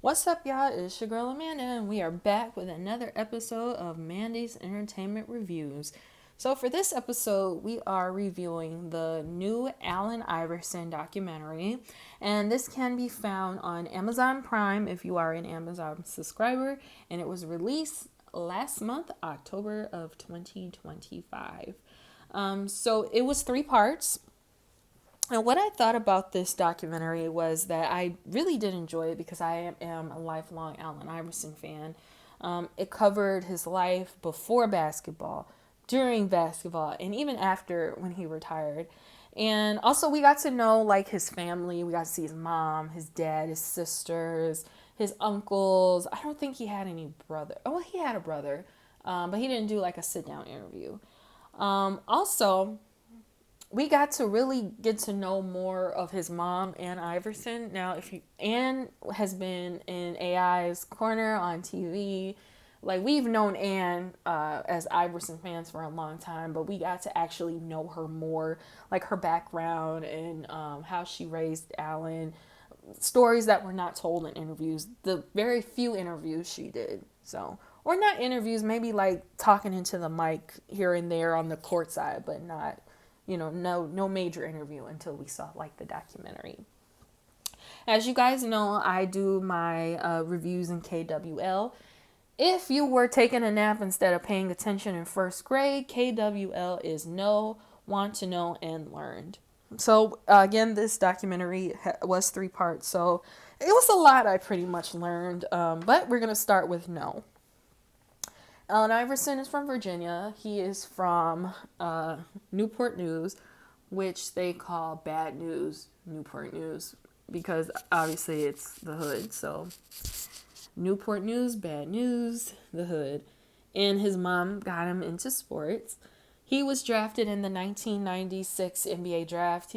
What's up, y'all? It's your girl Amanda, and we are back with another episode of Mandy's Entertainment Reviews. So, for this episode, we are reviewing the new Allen Iverson documentary, and this can be found on Amazon Prime if you are an Amazon subscriber, and it was released last month, October of 2025. So, it was three parts. And what I thought about this documentary was that I really did enjoy it because I am a lifelong Allen Iverson fan. It covered his life before basketball, during basketball, and even after when he retired. And also, we got to know like his family. We got to see his mom, his dad, his sisters, his uncles. I don't think he had any brother. Oh, well, he had a brother, but he didn't do like a sit down interview. Also, we got to really get to know more of his mom, Ann Iverson. Now, if you Ann has been in AI's corner on TV, like we've known Ann as Iverson fans for a long time, but we got to actually know her more, like her background and how she raised Allen. Stories that were not told in interviews. The very few interviews she did. So, or not interviews, maybe like talking into the mic here and there on the court side, but not no major interview until we saw like the documentary. As you guys know, I do my reviews in KWL. If you were taking a nap instead of paying attention in first grade, KWL is know, want to know, and learned. So again, this documentary was three parts, so it was a lot I pretty much learned. But we're gonna start with no. Allen Iverson is from Virginia. He is from Newport News, which they call bad news Newport News because obviously it's the hood. So Newport News, bad news, the hood. And his mom got him into sports. He was drafted in the 1996 NBA draft.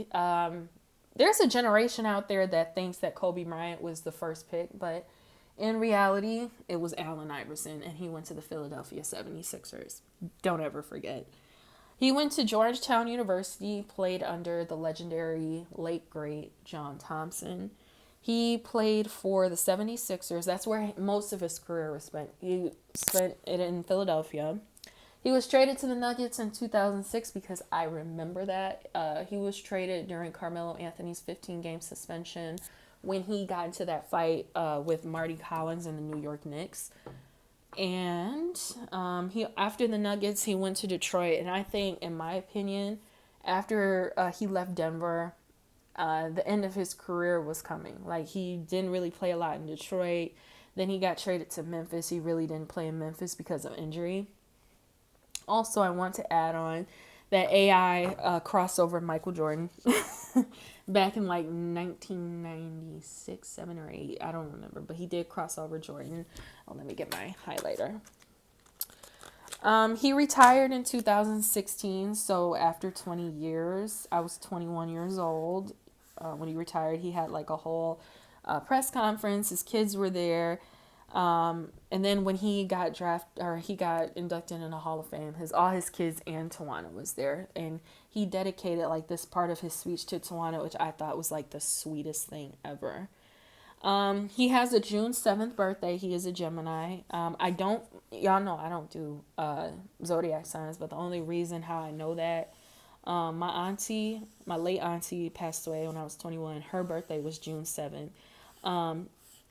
There's a generation out there that thinks that Kobe Bryant was the first pick, but in reality, it was Allen Iverson, and he went to the Philadelphia 76ers. Don't ever forget. He went to Georgetown University, played under the legendary late great John Thompson. He played for the 76ers. That's where most of his career was spent. He spent it in Philadelphia. He was traded to the Nuggets in 2006 because I remember that. He was traded during Carmelo Anthony's 15-game suspension when he got into that fight with Marty Collins and the New York Knicks. And he after the Nuggets, he went to Detroit. And I think, in my opinion, after he left Denver, the end of his career was coming. Like, he didn't really play a lot in Detroit. Then he got traded to Memphis. He really didn't play in Memphis because of injury. Also, I want to add on that AI crossover Michael Jordan back in like 1996, 7 or 8. I don't remember, but he did cross over Jordan. Oh, let me get my highlighter. He retired in 2016, so after 20 years, I was 21 years old when he retired. He had like a whole press conference. His kids were there. And then when he got he got inducted in the Hall of Fame, all his kids and Tawana was there, and he dedicated like this part of his speech to Tawana, which I thought was like the sweetest thing ever. He has a June 7th birthday. He is a Gemini. Y'all know I don't do zodiac signs, but the only reason how I know that, my late auntie passed away when I was 21. Her birthday was June 7th.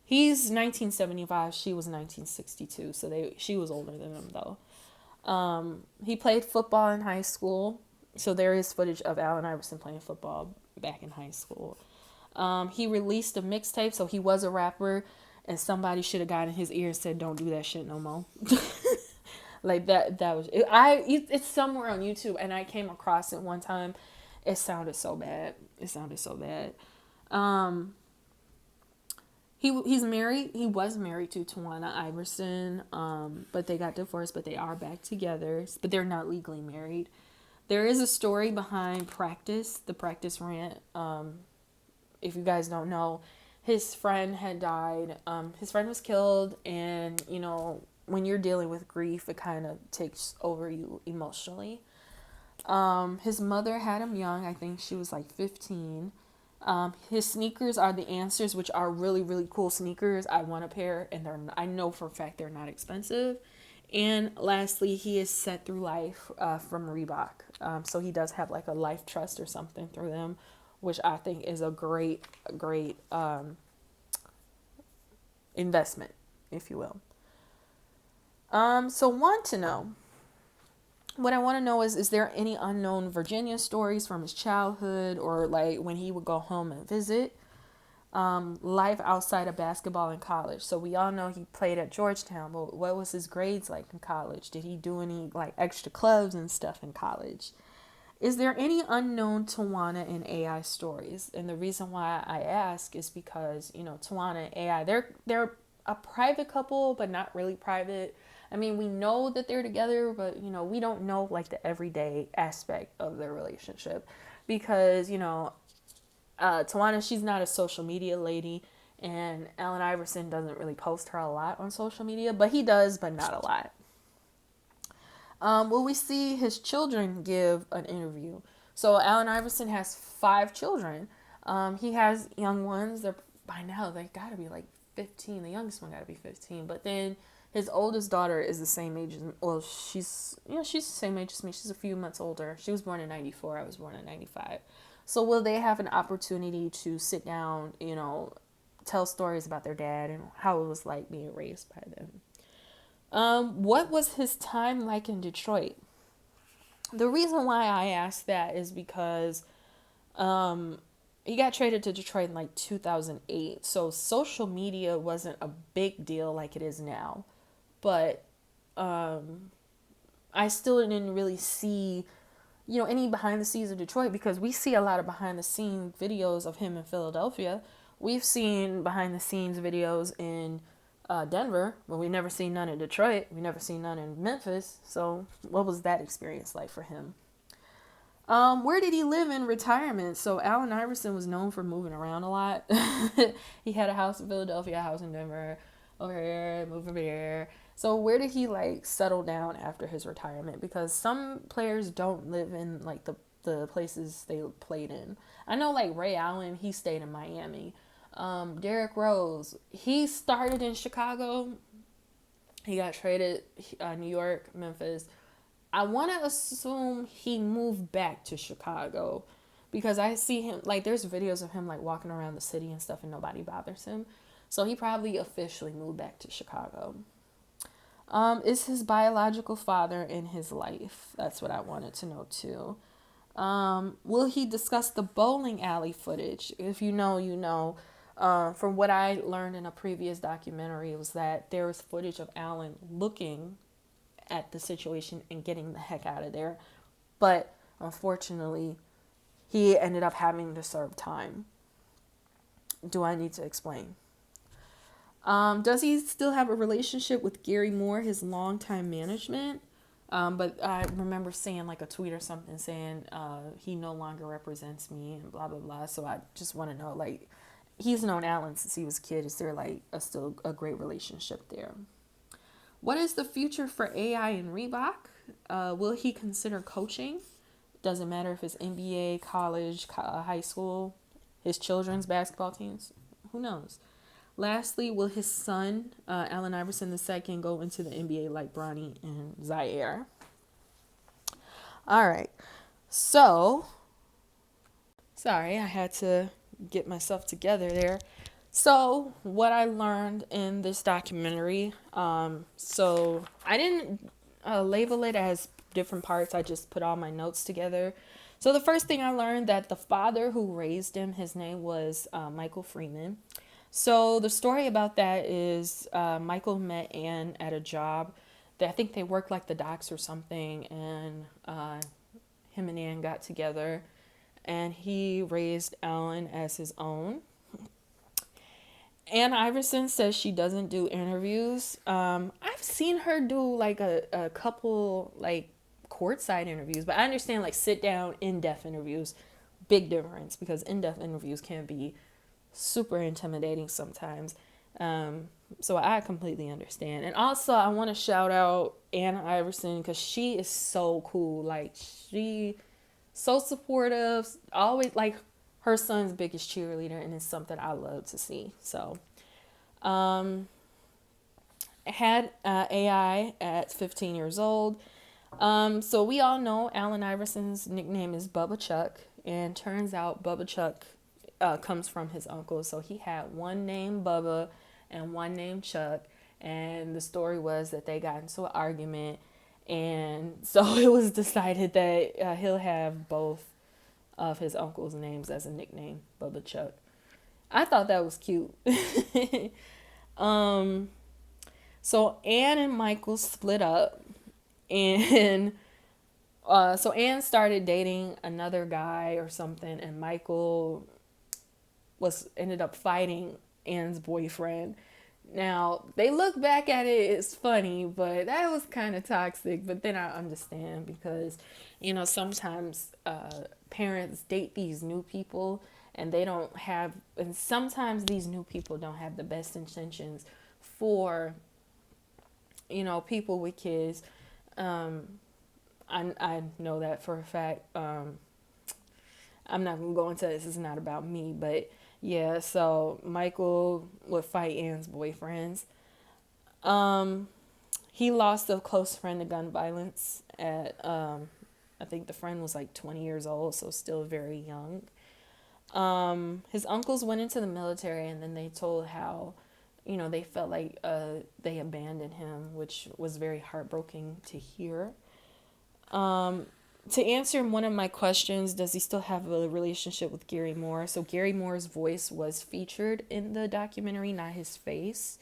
He's 1975. She was 1962. So she was older than him though. He played football in high school. So there is footage of Allen Iverson playing football back in high school. He released a mixtape. So he was a rapper, and somebody should have got in his ear and said, "Don't do that shit no more." Like that. That was it. It's somewhere on YouTube, and I came across it one time. It sounded so bad. He's married. He was married to Tawana Iverson, but they got divorced. But they are back together. But they're not legally married. There is a story behind the Practice rant. If you guys don't know, his friend had died. His friend was killed, and when you're dealing with grief, it kind of takes over you emotionally. His mother had him young. I think she was like 15. His sneakers are the Answers, which are really, really cool sneakers. I want a pair, and I know for a fact they're not expensive. And lastly, he is set through life from Reebok. So he does have like a life trust or something through them, which I think is a great investment, if you will. So want to know. What I want to know is there any unknown Virginia stories from his childhood or like when he would go home and visit? Life outside of basketball in college. So we all know he played at Georgetown, but what was his grades like in college? Did he do any like extra clubs and stuff in college? Is there any unknown Tawana and AI stories? And the reason why I ask is because, Tawana and AI, they're a private couple, but not really private. I mean, we know that they're together, but, we don't know like the everyday aspect of their relationship because, Tawana, she's not a social media lady, and Allen Iverson doesn't really post her a lot on social media, but he does, but not a lot. Will we see his children give an interview? So Allen Iverson has 5 children. He has young ones. By now they gotta be like 15. The youngest one gotta be 15. But then his oldest daughter is the same age as she's the same age as me. She's a few months older. She was born in 94. I was born in 95. So will they have an opportunity to sit down, tell stories about their dad and how it was like being raised by them? What was his time like in Detroit? The reason why I asked that is because he got traded to Detroit in like 2008. So social media wasn't a big deal like it is now. But I still didn't really see, any behind the scenes of Detroit because we see a lot of behind the scenes videos of him in Philadelphia. We've seen behind the scenes videos in Denver, but we've never seen none in Detroit. We've never seen none in Memphis. So what was that experience like for him? Where did he live in retirement? So Allen Iverson was known for moving around a lot. He had a house in Philadelphia, a house in Denver, over here, move over here. So where did he like settle down after his retirement? Because some players don't live in like the places they played in. I know like Ray Allen, he stayed in Miami. Derrick Rose, he started in Chicago. He got traded New York, Memphis. I want to assume he moved back to Chicago because I see him, like there's videos of him like walking around the city and stuff and nobody bothers him. So he probably officially moved back to Chicago. Is his biological father in his life? That's what I wanted to know too. Will he discuss the bowling alley footage? If you know, you know. From what I learned in a previous documentary was that there was footage of Allen looking at the situation and getting the heck out of there. But unfortunately, he ended up having to serve time. Do I need to explain? Does he still have a relationship with Gary Moore, his longtime management? But I remember seeing like a tweet or something saying he no longer represents me and blah, blah, blah. So I just want to know, like, he's known Allen since he was a kid. Is there like still a great relationship there? What is the future for AI and Reebok? Will he consider coaching? Doesn't matter if it's NBA, college, high school, his children's basketball teams. Who knows? Lastly, will his son, Allen Iverson II, go into the NBA like Bronny and Zaire? All right. So, sorry, I had to get myself together there. So, what I learned in this documentary, so I didn't label it as different parts. I just put all my notes together. So, the first thing I learned that the father who raised him, his name was Michael Freeman. So the story about that is Michael met Ann at a job. I think they worked like the docks or something, and him and Ann got together, and he raised Allen as his own. Ann Iverson says she doesn't do interviews. I've seen her do like a couple like courtside interviews, but I understand like sit down in-depth interviews, big difference because in-depth interviews can be super intimidating sometimes. So I completely understand. And also I want to shout out Ann Iverson because she is so cool. Like she so supportive, always like her son's biggest cheerleader, and it's something I love to see. So, um, had AI at 15 years old. So we all know Allen Iverson's nickname is Bubba Chuck, and turns out Bubba Chuck comes from his uncle. So he had one named Bubba and one named Chuck, and the story was that they got into an argument, and so it was decided that he'll have both of his uncle's names as a nickname, Bubba Chuck. I thought that was cute. um, so Anne and Michael split up, and so Anne started dating another guy or something, and Michael ended up fighting Anne's boyfriend. Now they look back at it, it's funny, but that was kind of toxic. But then I understand because, sometimes parents date these new people, and and sometimes these new people don't have the best intentions for, people with kids. I know that for a fact. I'm not going to go into this. It's not about me. But yeah, so Michael would fight Anne's boyfriends. He lost a close friend to gun violence at, I think the friend was like 20 years old, so still very young. His uncles went into the military, and then they told how, they felt like they abandoned him, which was very heartbreaking to hear. To answer one of my questions, does he still have a relationship with Gary Moore? So Gary Moore's voice was featured in the documentary, not his face.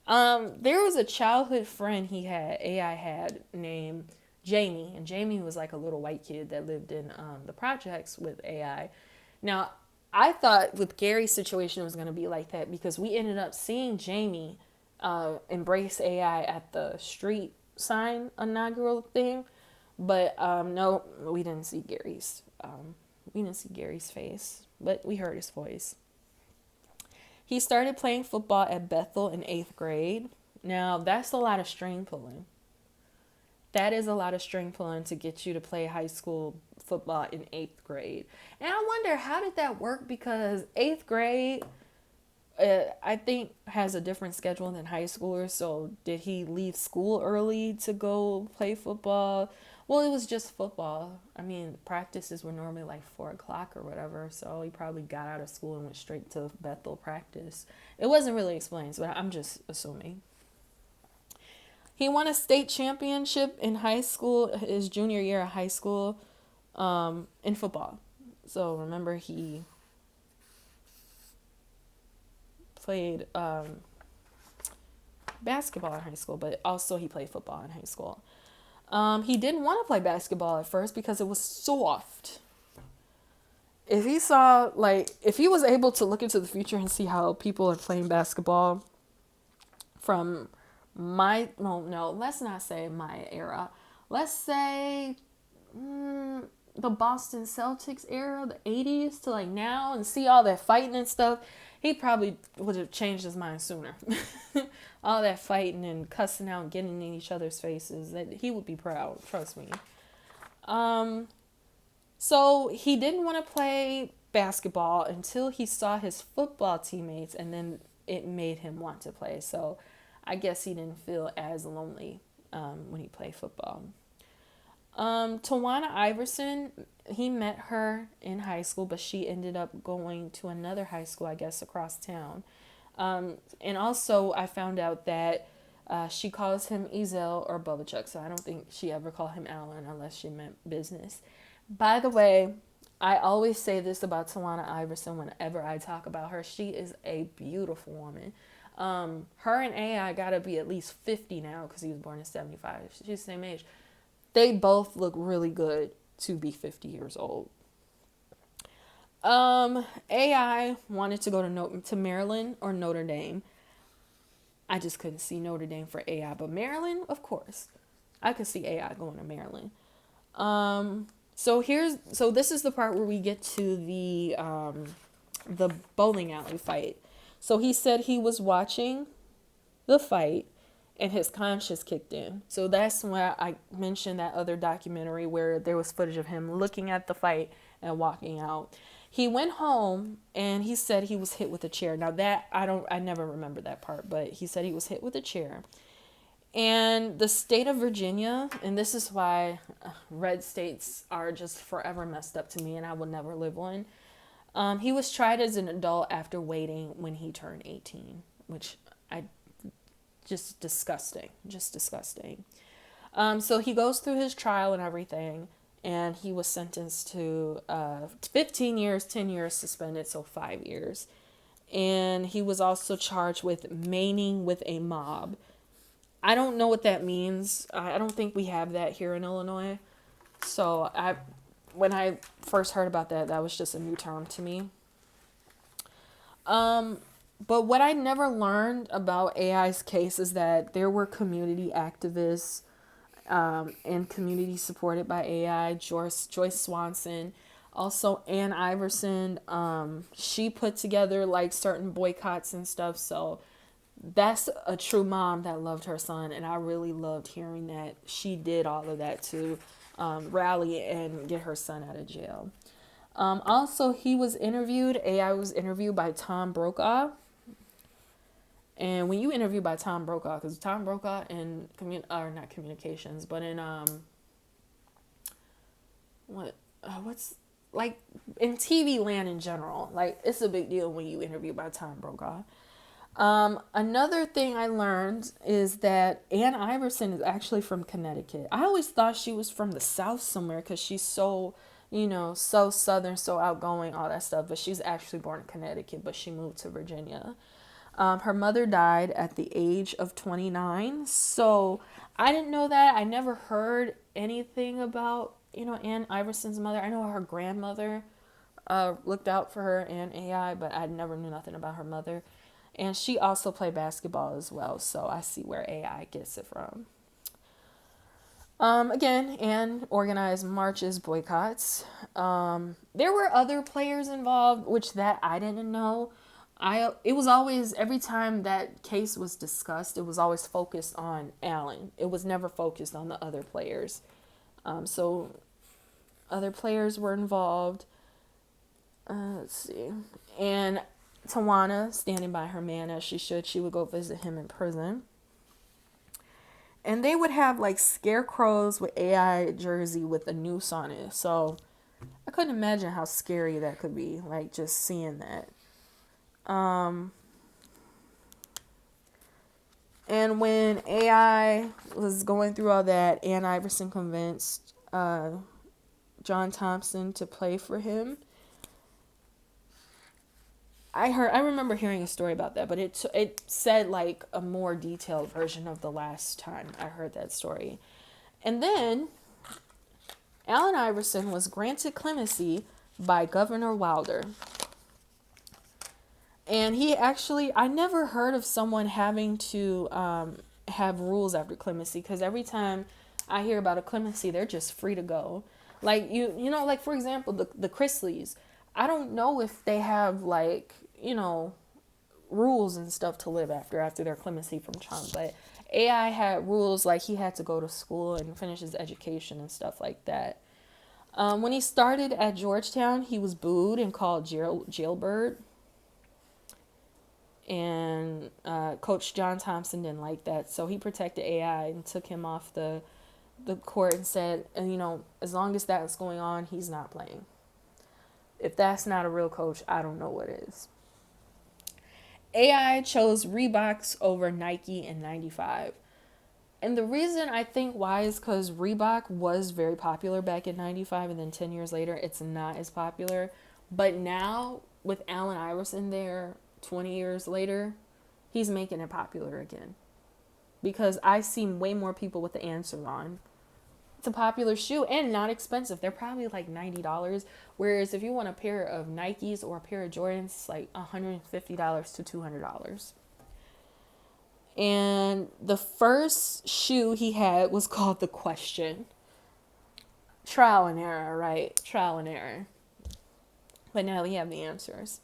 There was a childhood friend AI had named Jamie, and Jamie was like a little white kid that lived in the projects with AI. Now, I thought with Gary's situation it was going to be like that because we ended up seeing Jamie embrace AI at the street sign inaugural thing. But no, we didn't see Gary's. We didn't see Gary's face, but we heard his voice. He started playing football at Bethel in 8th grade. Now, that's a lot of string pulling. That is a lot of string pulling to get you to play high school football in 8th grade. And I wonder, how did that work? Because 8th grade, I think, has a different schedule than high schoolers. So did he leave school early to go play football? Well, it was just football. I mean, practices were normally like 4 o'clock or whatever. So he probably got out of school and went straight to Bethel practice. It wasn't really explained, so I'm just assuming. He won a state championship in high school, his junior year of high school, in football. So remember, he played basketball in high school, but also he played football in high school. He didn't want to play basketball at first because it was soft. If he was able to look into the future and see how people are playing basketball from let's not say my era. Let's say the Boston Celtics era, the 80s to like now, and see all that fighting and stuff, he probably would have changed his mind sooner. All that fighting and cussing out and getting in each other's faces, that he would be proud, trust me. So he didn't want to play basketball until he saw his football teammates, and then it made him want to play. So I guess he didn't feel as lonely when he played football. Tawana Iverson, he met her in high school, but she ended up going to another high school, I guess, across town. And also I found out that she calls him Ezel or Bubba Chuck, so I don't think she ever called him Allen unless she meant business. By the way, I always say this about Tawana Iverson whenever I talk about her. She is a beautiful woman. Her and AI gotta be at least 50 now because he was born in 75. She's the same age. They both look really good to be 50 years old. AI wanted to go to Maryland or Notre Dame. I just couldn't see Notre Dame for AI, but Maryland, of course. I could see AI going to Maryland. So this is the part where we get to the bowling alley fight. So he said he was watching the fight and his conscience kicked in. So that's why I mentioned that other documentary where there was footage of him looking at the fight and walking out. He went home and he said he was hit with a chair. Now that I never remember that part, but he said he was hit with a chair. And the state of Virginia, and this is why red states are just forever messed up to me and I will never live one. He was tried as an adult after waiting when he turned 18, which I just disgusting, just disgusting. So he goes through his trial and everything, and he was sentenced to 15 years, 10 years suspended, so 5 years. And he was also charged with maiming with a mob. I don't know what that means. I don't think we have that here in Illinois. So when I first heard about that, that was just a new term to me. But what I never learned about AI's case is that there were community activists and community supported by AI. Joyce Swanson, also Allen Iv3erson. She put together like certain boycotts and stuff. So that's a true mom that loved her son, and I really loved hearing that she did all of that to rally and get her son out of jail. Also, he was interviewed. AI was interviewed by Tom Brokaw. And when you interview by Tom Brokaw, because Tom Brokaw in not communications, but in what's like in TV land in general, like it's a big deal when you interview by Tom Brokaw. Another thing I learned is that Allen Iv3erson is actually from Connecticut. I always thought she was from the South somewhere because she's so, so Southern, so outgoing, all that stuff. But she's actually born in Connecticut, but she moved to Virginia. Her mother died at the age of 29. So I didn't know that. I never heard anything about, Allen Iv3erson's mother. I know her grandmother looked out for her and AI, but I never knew nothing about her mother. And she also played basketball as well, so I see where AI gets it from. Again, and organized marches, boycotts. There were other players involved, which that I didn't know. It was always, every time that case was discussed, it was always focused on Allen. It was never focused on the other players. So other players were involved. Let's see. And Tawana, standing by her man as she should, she would go visit him in prison. And they would have like scarecrows with AI jersey with a noose on it. So I couldn't imagine how scary that could be, like just seeing that. And when AI was going through all that, Allen Iv3erson convinced John Thompson to play for him. I remember hearing a story about that, but it said like a more detailed version of the last time I heard that story. And then Allen Iv3erson was granted clemency by Governor Wilder. And he actually, I never heard of someone having to have rules after clemency, because every time I hear about a clemency, they're just free to go. Like, like for example, the Chrisleys, I don't know if they have like, rules and stuff to live after their clemency from Trump, but AI had rules, like he had to go to school and finish his education and stuff like that. When he started at Georgetown, he was booed and called jailbird. And Coach John Thompson didn't like that, so he protected AI and took him off the court and said, as long as that's going on, he's not playing. If that's not a real coach, I don't know what is. AI chose Reeboks over Nike in 95. And the reason I think why is because Reebok was very popular back in 95, and then 10 years later, it's not as popular. But now, with Allen Iv3erson there, 20 years later, he's making it popular again. Because I see way more people with the answer on. It's a popular shoe and not expensive. They're probably like $90. Whereas if you want a pair of Nikes or a pair of Jordans, it's like $150 to $200. And the first shoe he had was called the Question. Trial and error, right? Trial and error. But now we have the answers.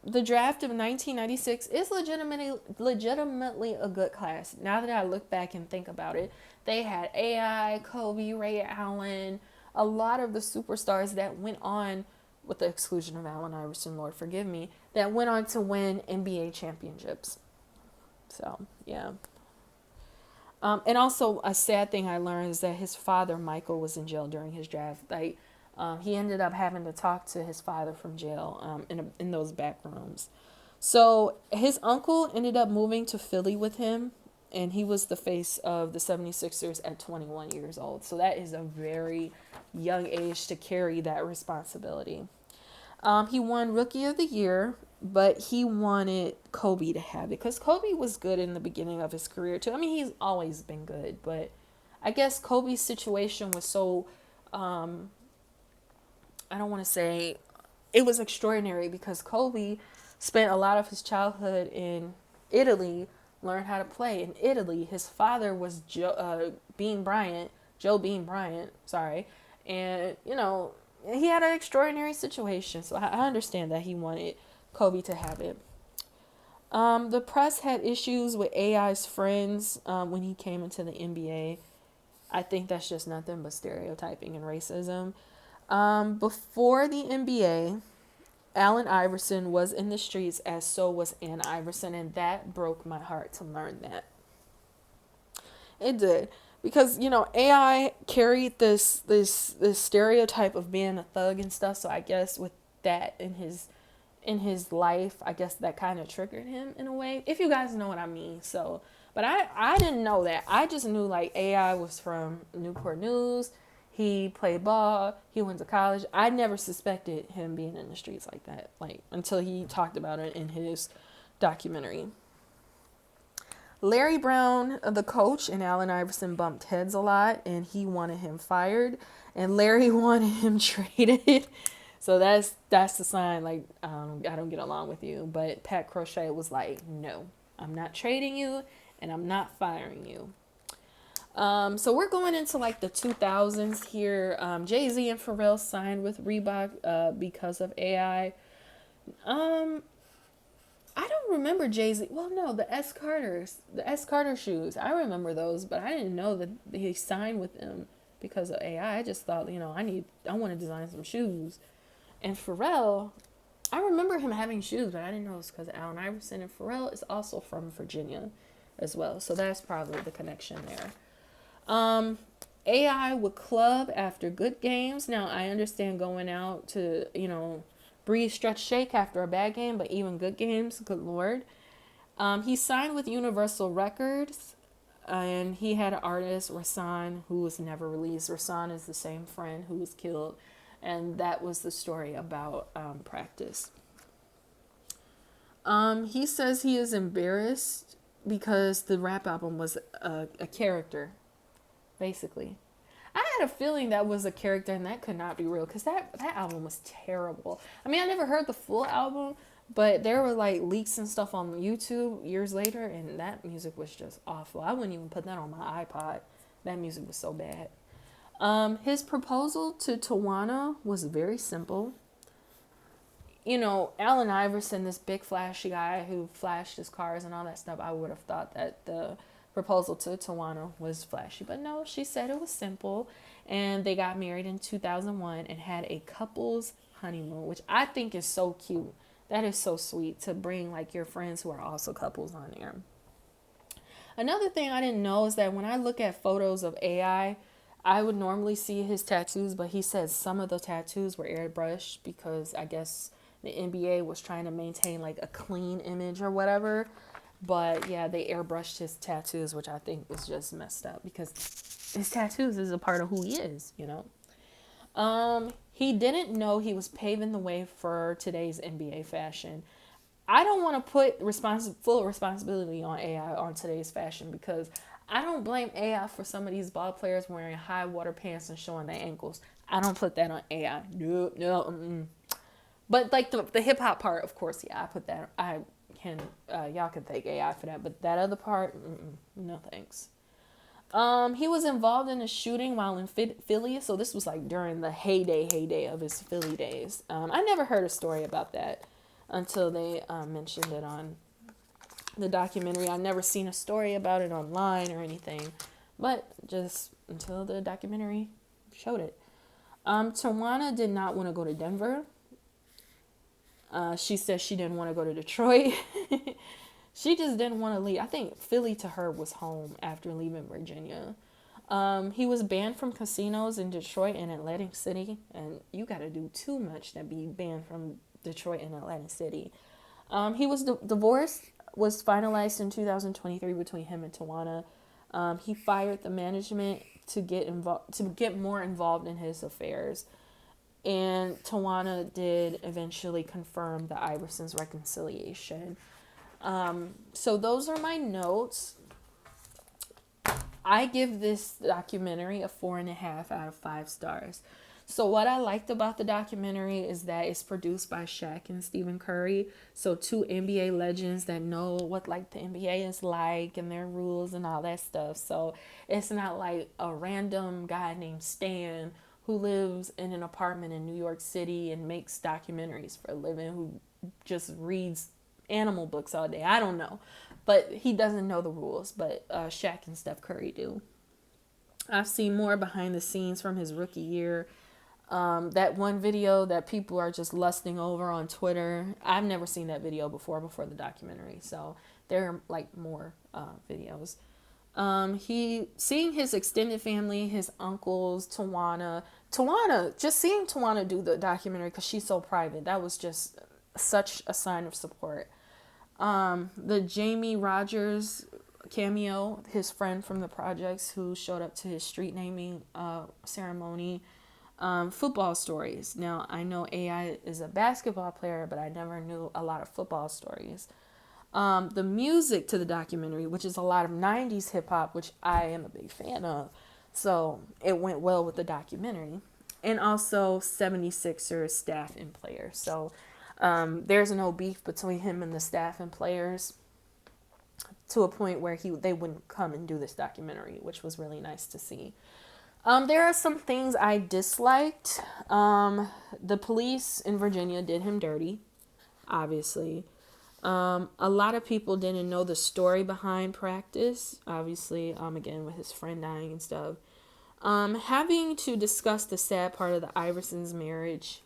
The draft of 1996 is legitimately a good class. Now that I look back and think about it, they had AI, Kobe, Ray Allen, a lot of the superstars that went on with the exclusion of Allen Iverson, Lord forgive me, that went on to win NBA championships. So, yeah. And also, a sad thing I learned is that his father, Michael, was in jail during his draft. Like, he ended up having to talk to his father from jail in those back rooms. So his uncle ended up moving to Philly with him, and he was the face of the 76ers at 21 years old. So that is a very young age to carry that responsibility. He won Rookie of the Year, but he wanted Kobe to have it because Kobe was good in the beginning of his career too. I mean, he's always been good, but I guess Kobe's situation was so, I don't want to say it was extraordinary because Kobe spent a lot of his childhood in Italy, learned how to play in Italy. His father was Joe Bean Bryant, sorry. And, he had an extraordinary situation. So I understand that he wanted Kobe to have it. The press had issues with AI's friends when he came into the NBA. I think that's just nothing but stereotyping and racism. Before the NBA, Allen Iverson was in the streets, as so was Ann Iverson, and that broke my heart to learn that. It did. Because, AI carried this stereotype of being a thug and stuff, so I guess with that in his life, I guess that kind of triggered him in a way, if you guys know what I mean. So, but I didn't know that. I just knew like AI was from Newport News. He played ball. He went to college. I never suspected him being in the streets like that, like until he talked about it in his documentary. Larry Brown, the coach, and Allen Iverson bumped heads a lot, and he wanted him fired, and Larry wanted him traded. So that's the sign, like, I don't get along with you. But Pat Crochet was like, no, I'm not trading you, and I'm not firing you. So we're going into like the 2000s here. Jay-Z and Pharrell signed with Reebok because of AI. I don't remember Jay-Z. Well, no, the S. Carter shoes. I remember those, but I didn't know that he signed with them because of AI. I just thought, I want to design some shoes. And Pharrell, I remember him having shoes, but I didn't know it was because of Allen Iverson. And Pharrell is also from Virginia as well. So that's probably the connection there. AI would club after good games. Now, I understand going out to, breathe, stretch, shake after a bad game, but even good games, good Lord. He signed with Universal Records, and he had an artist, Rasan, who was never released. Rasan is the same friend who was killed, and that was the story about Practice. He says he is embarrassed because the rap album was a character, basically. I had a feeling that was a character and that could not be real because that album was terrible. I mean, I never heard the full album, but there were like leaks and stuff on YouTube years later, and that music was just awful. I wouldn't even put that on my iPod. That music was so bad. His proposal to Tawana was very simple. Allen Iverson, this big flashy guy who flashed his cars and all that stuff, I would have thought that the proposal to Tawana was flashy, but no, she said it was simple, and they got married in 2001 and had a couple's honeymoon, which I think is so cute. That is so sweet to bring like your friends who are also couples on there. Another thing I didn't know is that when I look at photos of AI, I would normally see his tattoos, but he says some of the tattoos were airbrushed because I guess the NBA was trying to maintain like a clean image or whatever. But yeah, they airbrushed his tattoos, which I think was just messed up because his tattoos is a part of who he is, He didn't know he was paving the way for today's NBA fashion. I don't want to put full responsibility on AI on today's fashion because I don't blame AI for some of these ball players wearing high water pants and showing their ankles. I don't put that on AI. No. But like the hip hop part, of course, yeah, I put that. Y'all can thank AI for that, but that other part, no thanks. He was involved in a shooting while in Philly, so this was like during the heyday of his Philly days. I never heard a story about that until they mentioned it on the documentary. I've never seen a story about it online or anything, but just until the documentary showed it. Tawana did not want to go to Denver. She said she didn't want to go to Detroit. She just didn't want to leave. I think Philly to her was home after leaving Virginia. He was banned from casinos in Detroit and Atlantic City, and you got to do too much to be banned from Detroit and Atlantic City. He was divorced was finalized in 2023 between him and Tawana. He fired the management to get more involved in his affairs, and Tawana did eventually confirm the Iversons' reconciliation. So those are my notes. I give this documentary a 4.5 out of 5 stars. So what I liked about the documentary is that it's produced by Shaq and Stephen Curry. So 2 NBA legends that know what like the NBA is like and their rules and all that stuff. So it's not like a random guy named Stan who lives in an apartment in New York City and makes documentaries for a living, who just reads animal books all day. I don't know. But he doesn't know the rules, but Shaq and Steph Curry do. I've seen more behind the scenes from his rookie year. That one video that people are just lusting over on Twitter, I've never seen that video before the documentary. So there are like more videos. He seeing his extended family, his uncles, just seeing Tawana do the documentary because she's so private. That was just such a sign of support. The Jamie Rogers cameo, his friend from the projects who showed up to his street naming ceremony. Football stories. Now, I know AI is a basketball player, but I never knew a lot of football stories. The music to the documentary, which is a lot of 90s hip hop, which I am a big fan of. So it went well with the documentary. And also 76ers staff and players. So there's no beef between him and the staff and players to a point where they wouldn't come and do this documentary, which was really nice to see. There are some things I disliked. The police in Virginia did him dirty, obviously. A lot of people didn't know the story behind practice, obviously, again, with his friend dying and stuff. Having to discuss the sad part of the Iversons' marriage,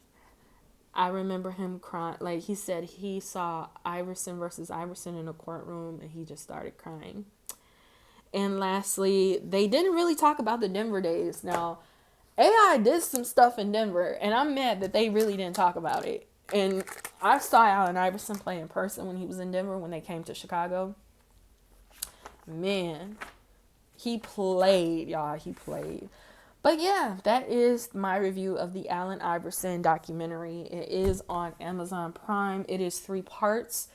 I remember him crying. Like, he said he saw Iverson versus Iverson in a courtroom and he just started crying. And lastly, they didn't really talk about the Denver days. Now, AI did some stuff in Denver, and I'm mad that they really didn't talk about it. And I saw Allen Iverson play in person when he was in Denver when they came to Chicago. Man, he played, y'all. He played. But yeah, that is my review of the Allen Iverson documentary. It is on Amazon Prime. It is 3 parts.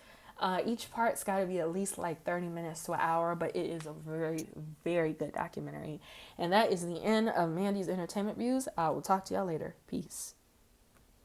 Each part's got to be at least like 30 minutes to an hour, but it is a very, very good documentary. And that is the end of Mandy's Entertainment Views. I will talk to y'all later. Peace.